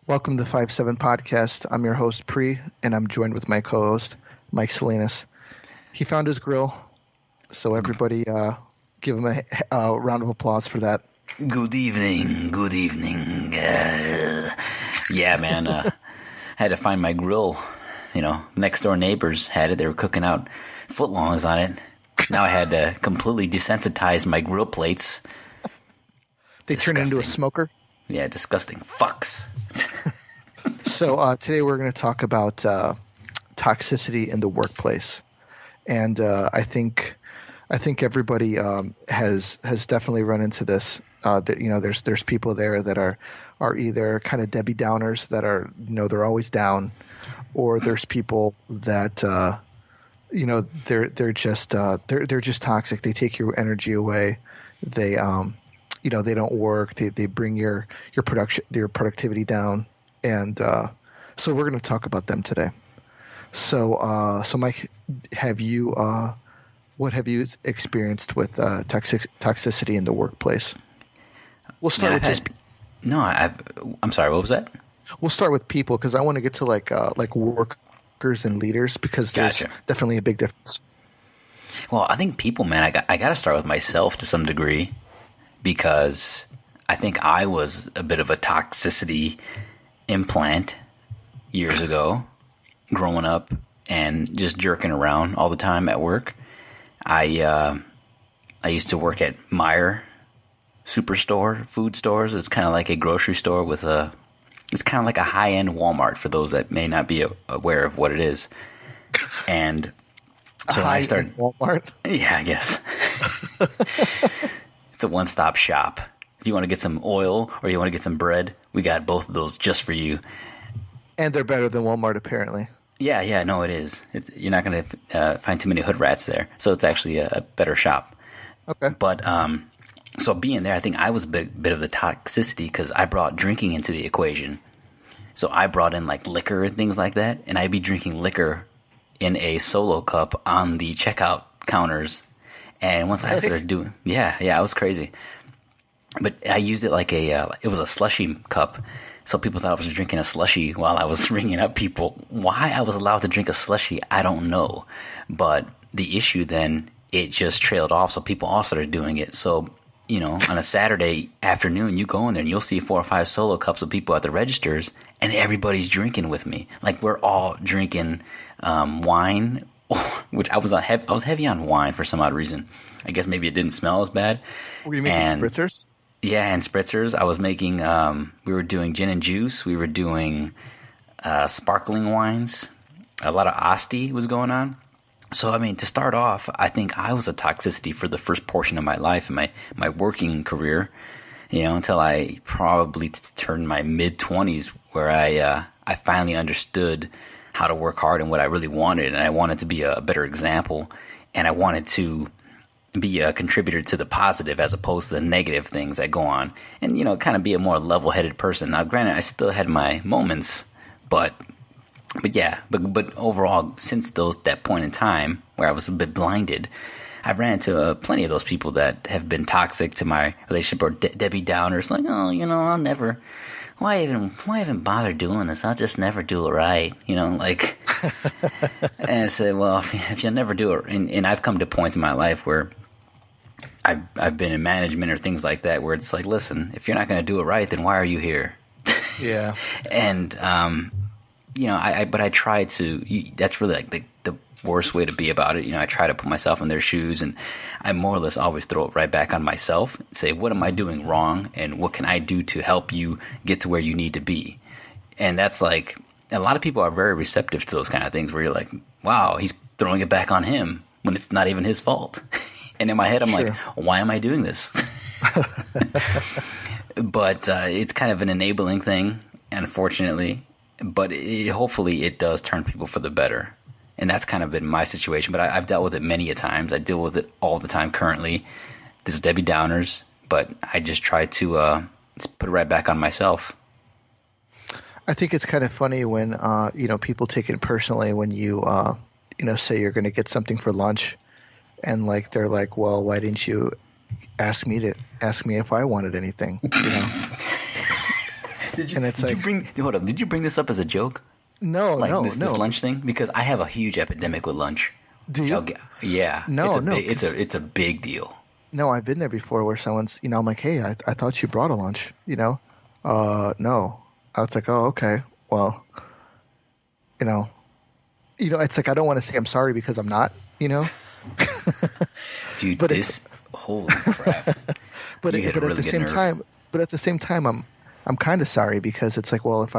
Welcome to 5-7 Podcast. I'm your host, Pri, and I'm joined with my co-host, Mike Salinas. He found his grill, so everybody give him a round of applause for that. Good evening. Good evening. Yeah, man. Had to find my grill. Next door neighbors had it. They were cooking out footlongs on it. Now I had to completely desensitize my grill plates. They turn into a smoker? Yeah, disgusting fucks. So today we're going to talk about toxicity in the workplace, and I think everybody has definitely run into this. There's people there that are either kind of Debbie Downers that are they're always down, or there's people that they're just toxic. They take your energy away. They they don't work. They bring your productivity down. And so we're going to talk about them today. So Mike, what have you experienced with toxicity in the workplace? We'll start with just No, I'm sorry. What was that? We'll start with people because I want to get to like workers and leaders because there's definitely a big difference. Well, I think people, man, I got to start with myself to some degree because I think I was a bit of a toxicity implant years ago, growing up and just jerking around all the time at work. I used to work at Meijer Superstore food stores. It's kind of like a grocery store it's kind of like a high-end Walmart for those that may not be aware of what it is. And so I started Walmart. Yeah, I guess. It's a one-stop shop. If you want to get some oil or you want to get some bread, we got both of those just for you. And they're better than Walmart, apparently. Yeah, no, it is. You're not going to find too many hood rats there. So it's actually a better shop. Okay. But so being there, I think I was a bit of the toxicity because I brought drinking into the equation. So I brought in like liquor and things like that, and I'd be drinking liquor in a solo cup on the checkout counters. And once I started doing, I was crazy. But I used it like it was a slushy cup. So people thought I was drinking a slushy while I was ringing up people. Why I was allowed to drink a slushy, I don't know. But the issue then, it just trailed off. So people all started doing it. So, on a Saturday afternoon, you go in there and you'll see 4 or 5 solo cups of people at the registers and everybody's drinking with me. Like we're all drinking wine, which I was heavy on wine for some odd reason. I guess maybe it didn't smell as bad. Were you making spritzers? Yeah, and spritzers. I was making, we were doing gin and juice. We were doing sparkling wines. A lot of Asti was going on. So, I mean, to start off, I think I was a toxicity for the first portion of my life and my working career, until I probably turned my mid-20s where I finally understood how to work hard and what I really wanted. And I wanted to be a better example. And I wanted to be a contributor to the positive as opposed to the negative things that go on, and kind of be a more level-headed person. Now, granted, I still had my moments, but overall, since that point in time where I was a bit blinded, I've ran into plenty of those people that have been toxic to my relationship or Debbie Downers, like, I'll never. Why even bother doing this? I'll just never do it right, like. And I said, well, if you never do it, and I've come to points in my life where I've been in management or things like that where it's like, listen, if you're not going to do it right, then why are you here? Yeah. And, I try to, that's really like the worst way to be about it. I try to put myself in their shoes, and I more or less always throw it right back on myself and say, what am I doing wrong? And what can I do to help you get to where you need to be? And that's like, a lot of people are very receptive to those kind of things where you're like, wow, he's throwing it back on him when it's not even his fault. And in my head, I'm like, why am I doing this? But it's kind of an enabling thing, unfortunately. But hopefully it does turn people for the better. And that's kind of been my situation. But I've dealt with it many a times. I deal with it all the time currently. This is Debbie Downers. But I just try to put it right back on myself. I think it's kind of funny when people take it personally when you say you're going to get something for lunch. And like they're like, well, why didn't you ask me if I wanted anything? Did you bring this up as a joke? No, Like no, this lunch thing? Because I have a huge epidemic with lunch. Do you? Yeah. No, it's a big deal. No, I've been there before where someone's, I'm like, hey, I thought you brought a lunch, no. I was like, oh, okay. Well, it's like I don't want to say I'm sorry because I'm not, Dude, holy crap. But at the same time, I'm kind of sorry because it's like, well, if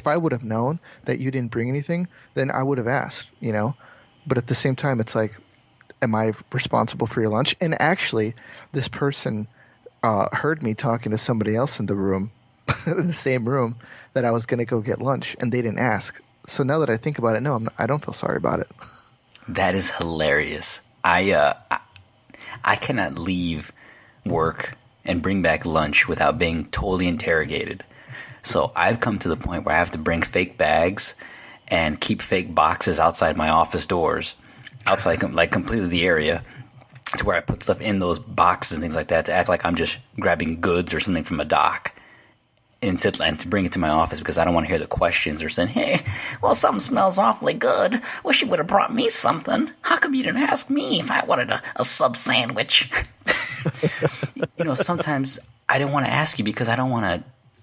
I would have known that you didn't bring anything, then I would have asked, But at the same time, it's like, am I responsible for your lunch? And actually, this person heard me talking to somebody else in the room, in the same room, that I was going to go get lunch, and they didn't ask. So now that I think about it, no, I don't feel sorry about it. That is hilarious. I cannot leave work and bring back lunch without being totally interrogated. So I've come to the point where I have to bring fake bags and keep fake boxes outside my office doors, outside like completely the area, to where I put stuff in those boxes and things like that to act like I'm just grabbing goods or something from a dock. And to bring it to my office because I don't want to hear the questions or saying, hey, well, something smells awfully good. Wish you would have brought me something. How come you didn't ask me if I wanted a sub sandwich? Sometimes I don't want to ask you because I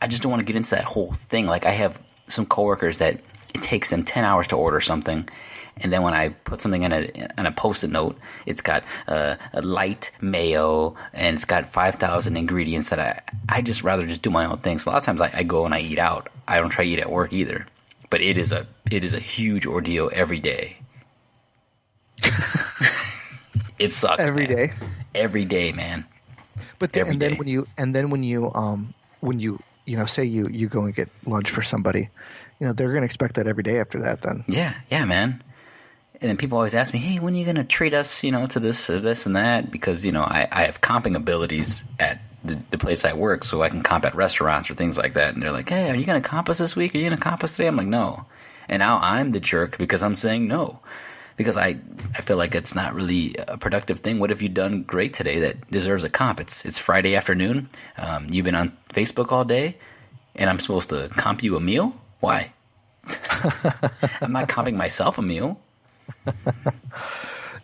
just don't want to get into that whole thing. Like I have some coworkers that it takes them 10 hours to order something. And then when I put something in a Post-it note, it's got a light mayo and it's got 5,000 ingredients that I just rather just do my own thing. So a lot of times I go and I eat out. I don't try to eat at work either. But it is a huge ordeal every day. It sucks every day. Every day, man. But then when you say you go and get lunch for somebody, they're going to expect that every day after that. Then yeah, man. And then people always ask me, hey, when are you going to treat us, to this or this and that? Because, I have comping abilities at the place I work, so I can comp at restaurants or things like that. And they're like, hey, are you going to comp us this week? Are you going to comp us today? I'm like, no. And now I'm the jerk because I'm saying no. Because I feel like it's not really a productive thing. What have you done great today that deserves a comp? It's Friday afternoon. You've been on Facebook all day, and I'm supposed to comp you a meal? Why? I'm not comping myself a meal.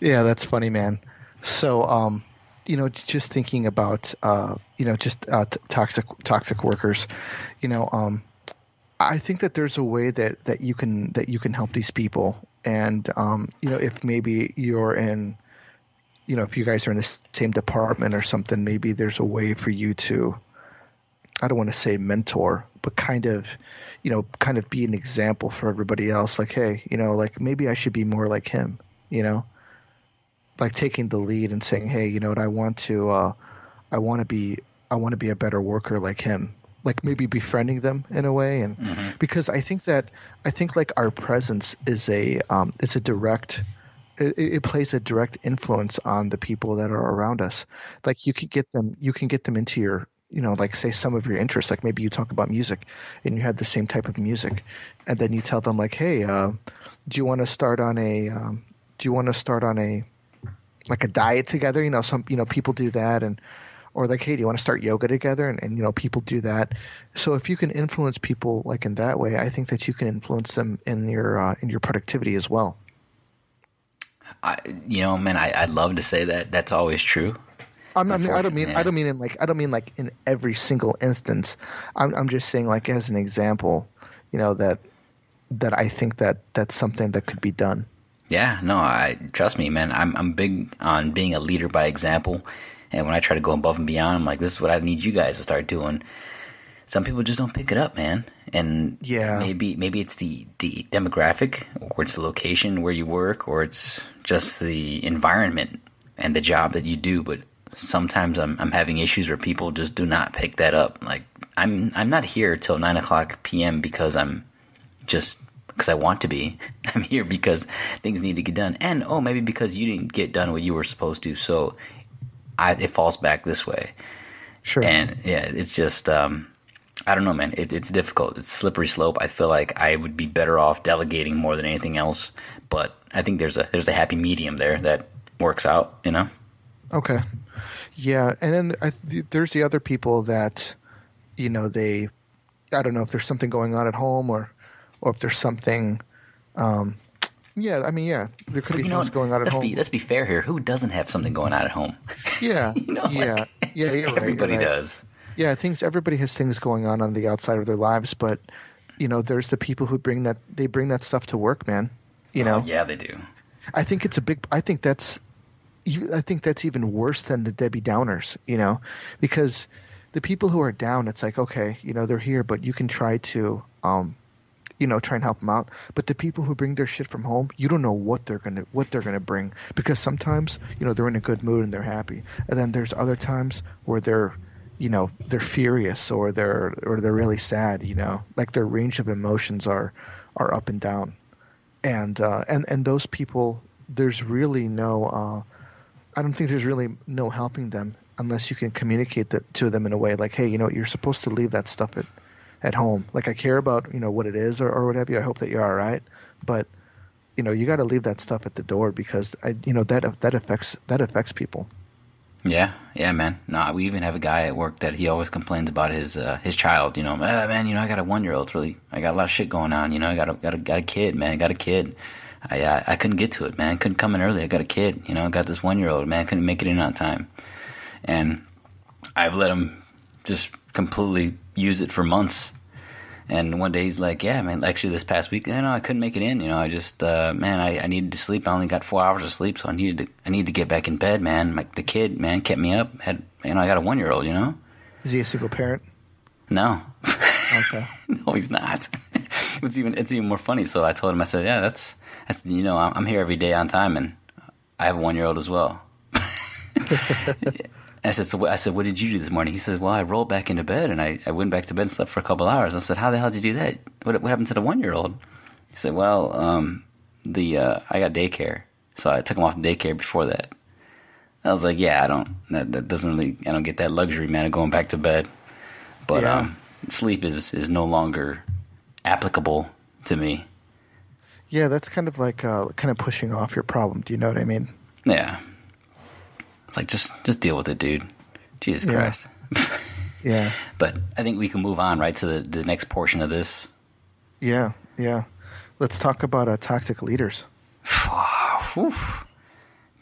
Yeah, that's funny, man. So, just thinking about, toxic workers, I think that there's a way that you can help these people. And, if maybe you're in, if you guys are in the same department or something, maybe there's a way for you to, I don't want to say mentor, but kind of be an example for everybody else. Like, hey, like maybe I should be more like him, like taking the lead and saying, hey, you know what, I want to be a better worker like him. Like maybe befriending them in a way. And because I think like our presence is it plays a direct influence on the people that are around us. Like you can get them into your, like say some of your interests, like maybe you talk about music and you have the same type of music, and then you tell them like, hey, do you want to start on a like a diet together? Some people do that, or like, hey, do you want to start yoga together? And people do that. So if you can influence people like in that way, I think that you can influence them in your productivity as well. I'd love to say that that's always true. I don't mean like in every single instance. I'm just saying like as an example, that I think that that's something that could be done. Yeah, no, trust me, man. I'm big on being a leader by example, and when I try to go above and beyond, I'm like, this is what I need you guys to start doing. Some people just don't pick it up, man. And yeah, maybe it's the demographic, or it's the location where you work, or it's just the environment and the job that you do. But sometimes I'm having issues where people just do not pick that up. Like I'm not here till 9:00 p.m. because I want to be. I'm here because things need to get done, and maybe because you didn't get done what you were supposed to. So it falls back this way. Sure. And yeah, it's just I don't know, man. It's difficult. It's a slippery slope. I feel like I would be better off delegating more than anything else. But I think there's a happy medium there that works out. Okay. Yeah, and then there's the other people that, they I don't know if there's something going on at home or if there's something. Yeah, I mean, yeah, there could be things going on at home. Let's be fair here. Who doesn't have something going on at home? Yeah, yeah, you're everybody right. does. Yeah, everybody has things going on the outside of their lives, but there's the people who bring that stuff to work, man. Yeah, they do. I think that's even worse than the Debbie Downers, because the people who are down, it's like, okay, they're here, but you can try to, try and help them out. But the people who bring their shit from home, you don't know what they're gonna bring, because sometimes, they're in a good mood and they're happy, and then there's other times where they're furious or they're really sad, like their range of emotions are up and down, and those people, there's really no, I don't think there's really no helping them unless you can communicate that to them in a way like, hey, you're supposed to leave that stuff at home. Like, I care about, what it is or what have you. I hope that you're all right. But, you got to leave that stuff at the door, because, that affects people. Yeah, man. No, we even have a guy at work that he always complains about his child. Man, I got a 1-year-old. I got a lot of shit going on. I got a kid, man. I got a kid. I couldn't get to it, man. Couldn't come in early. I got a kid. I got this 1-year-old, man. Couldn't make it in on time. And I've let him just completely use it for months. And one day he's like, yeah, man, actually this past week, I couldn't make it in. I just, man, I needed to sleep. I only got 4 hours of sleep, so I needed to get back in bed, man. The kid, man, kept me up. I got a 1-year-old, Is he a single parent? No. Okay. No, he's not. It's even more funny. So I told him, I said, yeah, that's I'm here every day on time, and I have a 1-year-old as well. I said, what did you do this morning? He says, well, I rolled back into bed, and I went back to bed and slept for a couple hours. I said, how the hell did you do that? What happened to the 1-year-old? He said, well, I got daycare, so I took him off daycare before that. I was like, yeah, I don't get that luxury, man, of going back to bed. But yeah. Sleep is no longer applicable to me. Yeah, that's kind of like kind of pushing off your problem. Do you know what I mean? Yeah. It's like, just deal with it, dude. Jesus Christ. Yeah. But I think we can move on, right, to the next portion of this. Yeah. Let's talk about toxic leaders.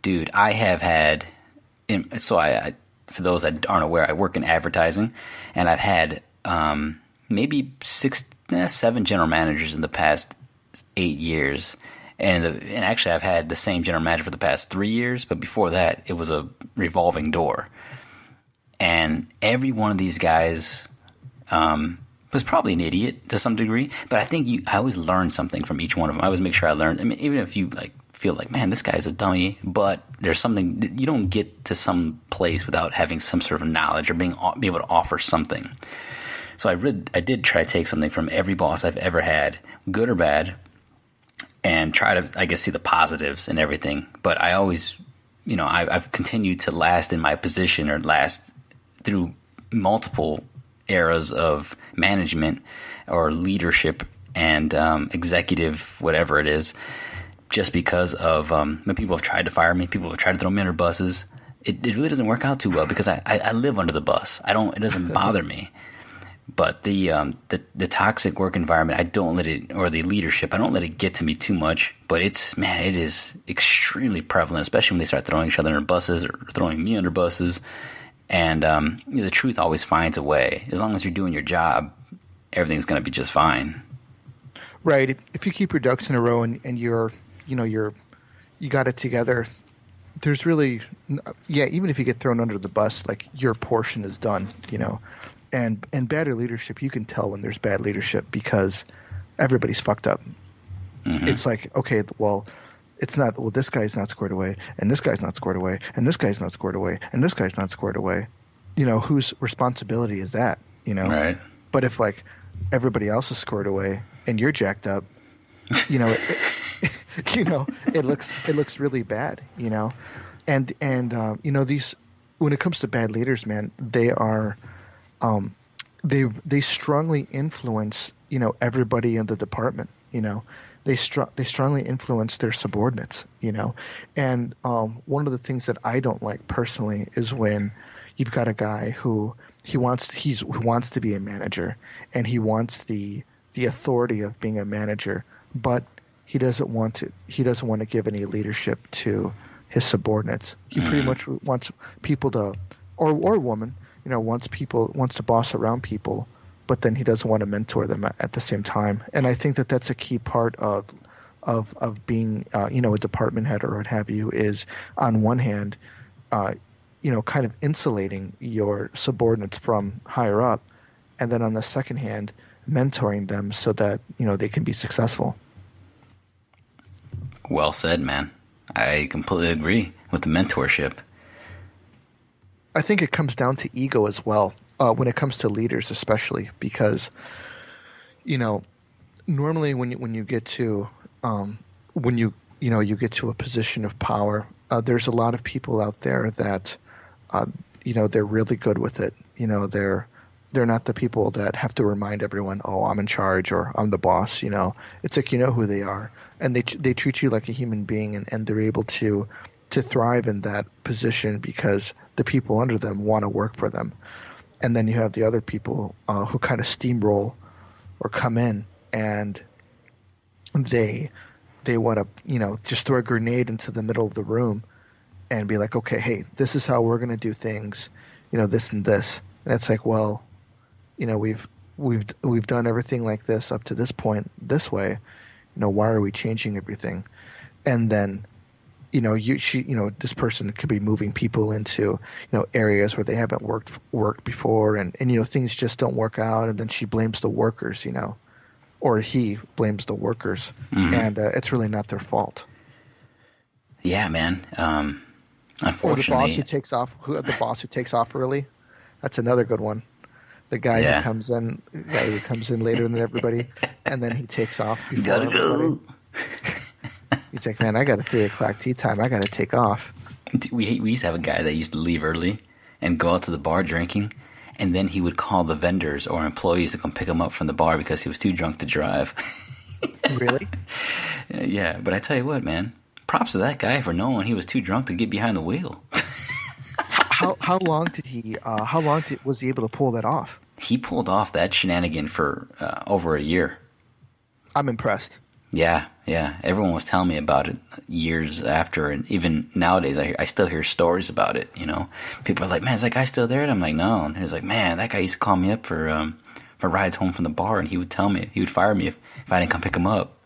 Dude, I have had... I for those that aren't aware, I work in advertising, and I've had maybe 7 general managers in the past 8 years. And actually, I've had the same general manager for the past 3 years, but before that, it was a revolving door. And every one of these guys was probably an idiot to some degree, but I think I always learn something from each one of them. I always make sure I learn. I mean, even if you feel like, man, this guy's a dummy, but there's something you don't get to some place without having some sort of knowledge or be able to offer something. So I did try to take something from every boss I've ever had, good or bad, and try to, I guess, see the positives and everything. But I always, I've continued to last in my position or last through multiple eras of management or leadership and executive, whatever it is, just because of when people have tried to fire me, people have tried to throw me under buses. It really doesn't work out too well because I live under the bus. It doesn't bother me. But the toxic work environment, I don't let it, or the leadership, I don't let it get to me too much. But it is extremely prevalent, especially when they start throwing each other under buses or throwing me under buses. And the truth always finds a way. As long as you're doing your job, everything's going to be just fine. Right. If you keep your ducks in a row and you got it together, there's really, even if you get thrown under the bus, like your portion is done, And bad leadership, you can tell when there's bad leadership because everybody's fucked up. Mm-hmm. It's like, okay, well, it's not, well, this guy's not squared away, and this guy's not squared away, and this guy's not squared away, and this guy's not squared away. Whose responsibility is that? Right. But if everybody else is squared away and you're jacked up, it looks really bad. And these, when it comes to bad leaders, man, they are. They strongly influence, everybody in the department, they strongly influence their subordinates, and one of the things that I don't like personally is when, you've got a guy who who wants to be a manager, and he wants the authority of being a manager, but he doesn't want to give any leadership to his subordinates. He pretty much wants people to, or woman, wants to boss around people, but then he doesn't want to mentor them at the same time. And I think that that's a key part of being a department head or what have you, is on one hand kind of insulating your subordinates from higher up, and then on the second hand mentoring them so that they can be successful. Well said, man. I completely agree with the mentorship. I think it comes down to ego as well, when it comes to leaders especially, because normally when you get to you get to a position of power, there's a lot of people out there that they're really good with it. They're not the people that have to remind everyone, oh, I'm in charge or I'm the boss. It's like who they are, and they treat you like a human being, and they're able to thrive in that position because the people under them want to work for them. And then you have the other people who kind of steamroll or come in, and they want to just throw a grenade into the middle of the room and be like, okay, hey, this is how we're going to do things, this and this. And it's like, well, we've done everything like this up to this point this way. Why are we changing everything? And then this person could be moving people into areas where they haven't worked before, and things just don't work out, and then she blames the workers, or he blames the workers, and it's really not their fault. Yeah, man. Unfortunately, or the boss who takes off early. That's another good one. The guy who comes in later than everybody, and then he takes off before gotta everybody. Go. He's like, man, I got a 3:00 tea time. I got to take off. We used to have a guy that used to leave early and go out to the bar drinking, and then he would call the vendors or employees to come pick him up from the bar because he was too drunk to drive. Really? Yeah, but I tell you what, man, props to that guy for knowing he was too drunk to get behind the wheel. How long was he able to pull that off? He pulled off that shenanigan for over a year. I'm impressed. Yeah. Everyone was telling me about it years after, and even nowadays, I still hear stories about it. People are like, "Man, is that guy still there?" And I'm like, "No." And he's like, "Man, that guy used to call me up for rides home from the bar, and he would tell me he would fire me if I didn't come pick him up."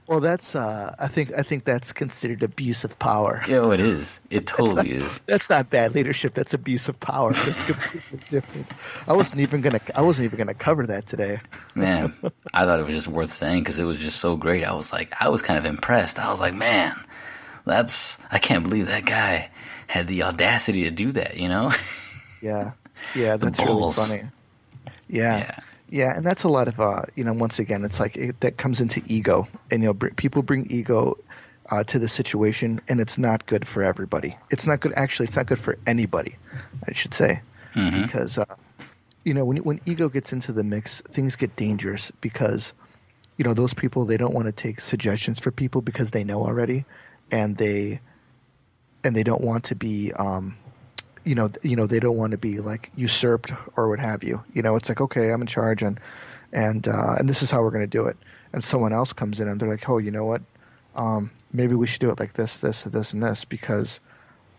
Well, that's I think that's considered abuse of power. Yeah, it is. It totally is. That's not bad leadership. That's abuse of power. It's completely different. I wasn't even gonna cover that today. Man, I thought it was just worth saying because it was just so great. I was kind of impressed. I was like, man, I can't believe that guy had the audacity to do that. Yeah, that's really funny. Yeah, and that's a lot of once again, it's like that comes into ego, and people bring ego to the situation, and it's not good for everybody. It's not good. Actually, it's not good for anybody, I should say, because when ego gets into the mix, things get dangerous because those people, they don't want to take suggestions for people because they know already, and they don't want to be they don't want to be like usurped or what have you. It's like, okay, I'm in charge, and this is how we're going to do it. And someone else comes in and they're like, oh, you know what? Maybe we should do it like this, and this because,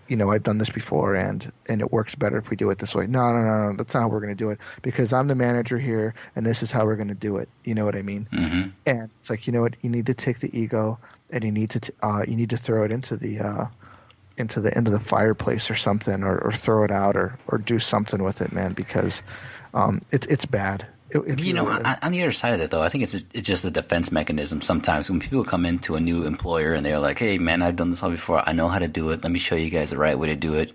I've done this before and it works better if we do it this way. No, that's not how we're going to do it because I'm the manager here and this is how we're going to do it. You know what I mean? Mm-hmm. And it's like, you know what? You need to take the ego and you need to throw it into the fireplace or something, or throw it out or do something with it, man, because it's bad. On the other side of that, though, I think it's just a defense mechanism. Sometimes when people come into a new employer and they're like, "Hey, man, I've done this all before. I know how to do it. Let me show you guys the right way to do it."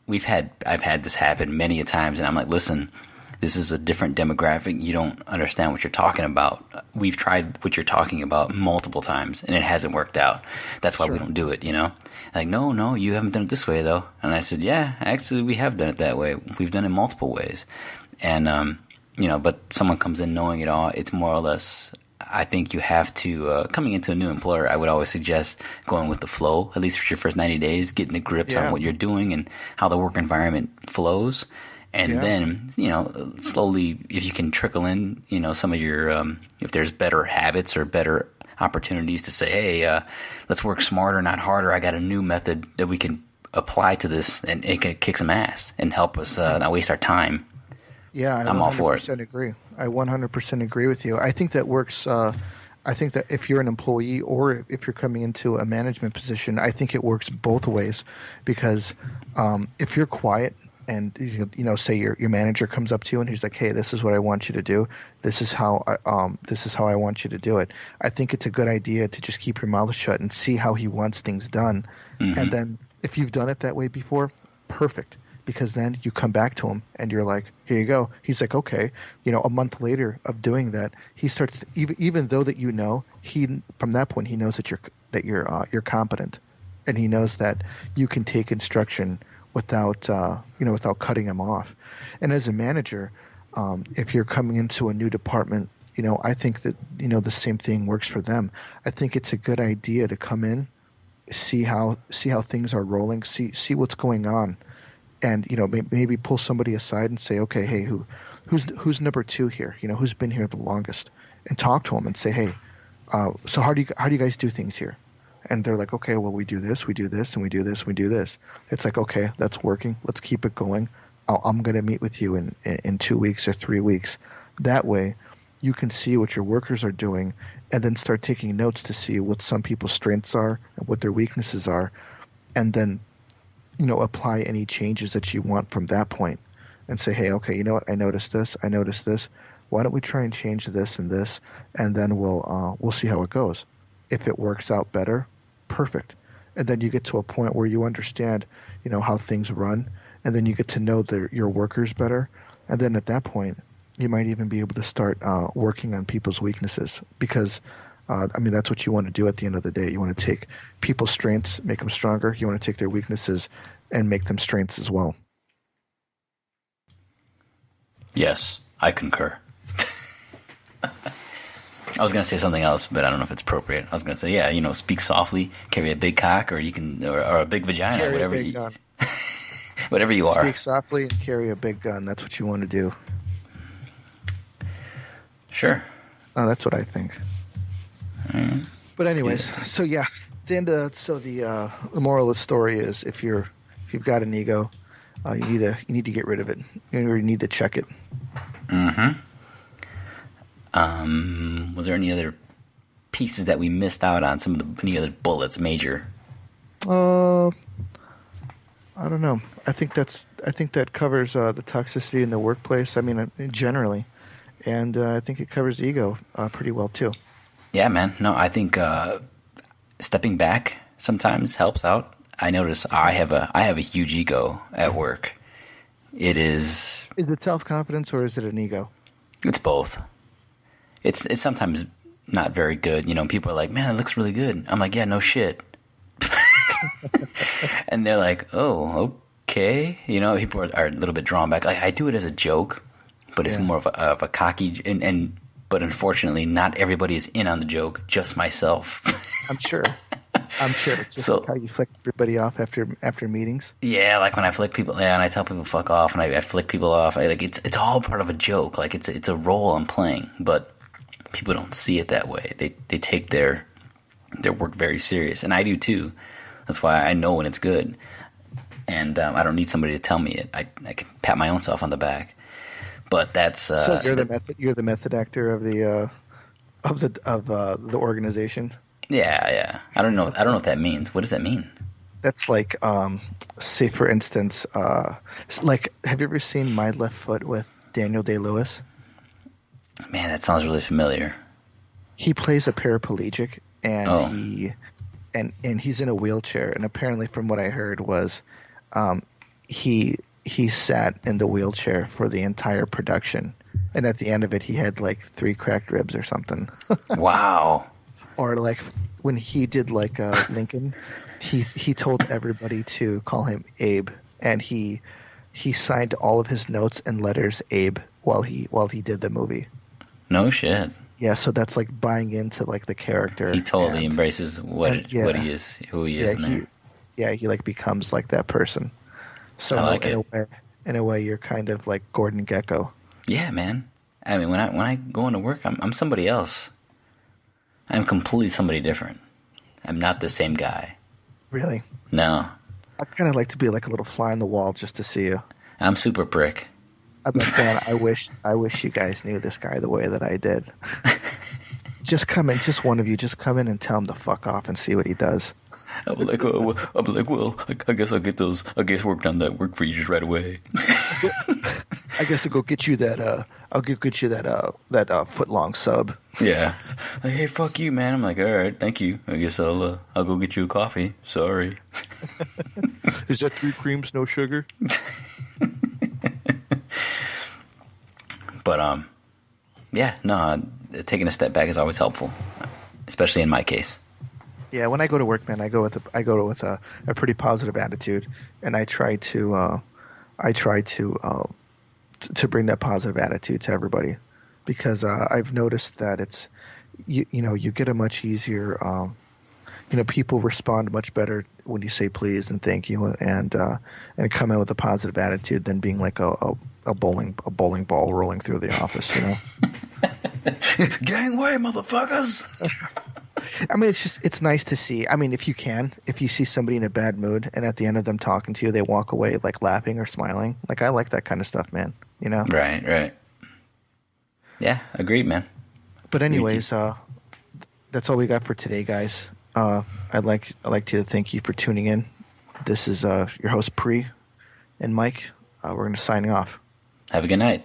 I've had this happen many a times, and I'm like, "Listen, this is a different demographic. You don't understand what you're talking about. We've tried what you're talking about multiple times, and it hasn't worked out. That's why we don't do it, Like, no, you haven't done it this way, though. And I said, yeah, actually, we have done it that way. We've done it multiple ways. And, but someone comes in knowing it all. It's more or less I think you have to, coming into a new employer, I would always suggest going with the flow, at least for your first 90 days, getting the grips on what you're doing and how the work environment flows. And then, slowly, if you can trickle in, some of your, if there's better habits or better opportunities to say, hey, let's work smarter, not harder. I got a new method that we can apply to this, and it can kick some ass and help us not waste our time. Yeah, I'm all for it. Agree. I 100% agree with you. I think that works. I think that if you're an employee or if you're coming into a management position, I think it works both ways, because if you're quiet and say your manager comes up to you and he's like, hey, this is what I want you to do. This is how I want you to do it. I think it's a good idea to just keep your mouth shut and see how he wants things done. Mm-hmm. And then if you've done it that way before, perfect. Because then you come back to him and you're like, here you go. He's like, okay. A month later of doing that, he starts even though that he from that point he knows that you're competent, and he knows that you can take instruction without cutting him off. And as a manager, if you're coming into a new department, I think that the same thing works for them. I think it's a good idea to come in, see how things are rolling, see what's going on. And maybe pull somebody aside and say, okay, hey, who's number two here? Who's been here the longest? And talk to them and say, hey, so how do you guys do things here? And they're like, okay, well, we do this, and we do this, and we do this. It's like, okay, that's working. Let's keep it going. I'm going to meet with you in 2 weeks or 3 weeks. That way, you can see what your workers are doing, and then start taking notes to see what some people's strengths are and what their weaknesses are, and then apply any changes that you want from that point, and say, hey, okay, you know what? I noticed this. Why don't we try and change this and this, and then we'll see how it goes. If it works out better, perfect. And then you get to a point where you understand, how things run, and then you get to know your workers better. And then at that point, you might even be able to start working on people's weaknesses, because that's what you want to do at the end of the day. You want to take people's strengths, make them stronger. You want to take their weaknesses and make them strengths as well. Yes, I concur. I was going to say something else, but I don't know if it's appropriate. I was going to say, speak softly, carry a big cock, or you can, or a big vagina, carry whatever a big gun. Whatever you are. Speak softly and carry a big gun. That's what you want to do. Sure. Oh, that's what I think. Mm. But anyways, so yeah, the moral of the story is if you've got an ego, you need to get rid of it, or you need to check it. Mm-hmm. Was there any other pieces that we missed out on? Any other bullets, major? I don't know. I think that covers the toxicity in the workplace. Generally, and I think it covers ego pretty well too. Yeah, man. No, I think stepping back sometimes helps out. I notice I have a huge ego at work. It is. Is it self-confidence or is it an ego? It's both. It's sometimes not very good. People are like, man, it looks really good. I'm like, yeah, no shit. And they're like, oh, okay. People are a little bit drawn back. Like, I do it as a joke, but it's more of a cocky but unfortunately, not everybody is in on the joke. Just myself. I'm sure. It's just like how you flick everybody off after meetings. Yeah, like when I flick people, and I tell people fuck off, and I flick people off. It's all part of a joke. Like it's a role I'm playing, but people don't see it that way. They take their work very serious, and I do too. That's why I know when it's good, and I don't need somebody to tell me it. I can pat my own self on the back. But that's so you're the method actor of the organization. Yeah. I don't know what that means. What does that mean? That's like, say for instance, like, have you ever seen My Left Foot with Daniel Day-Lewis? Man, that sounds really familiar. He plays a paraplegic, and he's in a wheelchair. And apparently, from what I heard, was he sat in the wheelchair for the entire production, and at the end of it, he had like 3 cracked ribs or something. Wow. Or like when he did like Lincoln, he told everybody to call him Abe, and he signed all of his notes and letters Abe while he did the movie. No shit. Yeah, so that's like buying into like the character. He totally embraces what he is, who he is in there. He like becomes like that person. So I like in a way, you're kind of like Gordon Gekko. Yeah, man. I mean, when I go into work, I'm somebody else. I'm completely somebody different. I'm not the same guy. Really? No. I'd kind of like to be like a little fly on the wall just to see you. I'm super prick. I'm like, man, I wish you guys knew this guy the way that I did. Just come in, just one of you, just come in and tell him to fuck off and see what he does. I'll be like, well, I guess I'll get work done that work for you just right away. I guess I'll go get you that. I'll get you that foot long sub. Yeah. Like, hey, fuck you, man. I'm like, all right, thank you. I guess I'll go get you a coffee. Sorry. Is that 3 creams, no sugar? But yeah, no. Taking a step back is always helpful, especially in my case. Yeah, when I go to work, man, I go with a pretty positive attitude, and I try to bring that positive attitude to everybody, because I've noticed that it's you get a much easier people respond much better when you say please and thank you and come in with a positive attitude than being like a bowling ball rolling through the office, Gangway, motherfuckers. I mean, it's nice to see. I mean, if you see somebody in a bad mood and at the end of them talking to you, they walk away like laughing or smiling. Like, I like that kind of stuff, man. Right. Yeah, agreed, man. But anyways, that's all we got for today, guys. I'd like to thank you for tuning in. This is your host Pri and Mike. We're going to signing off. Have a good night.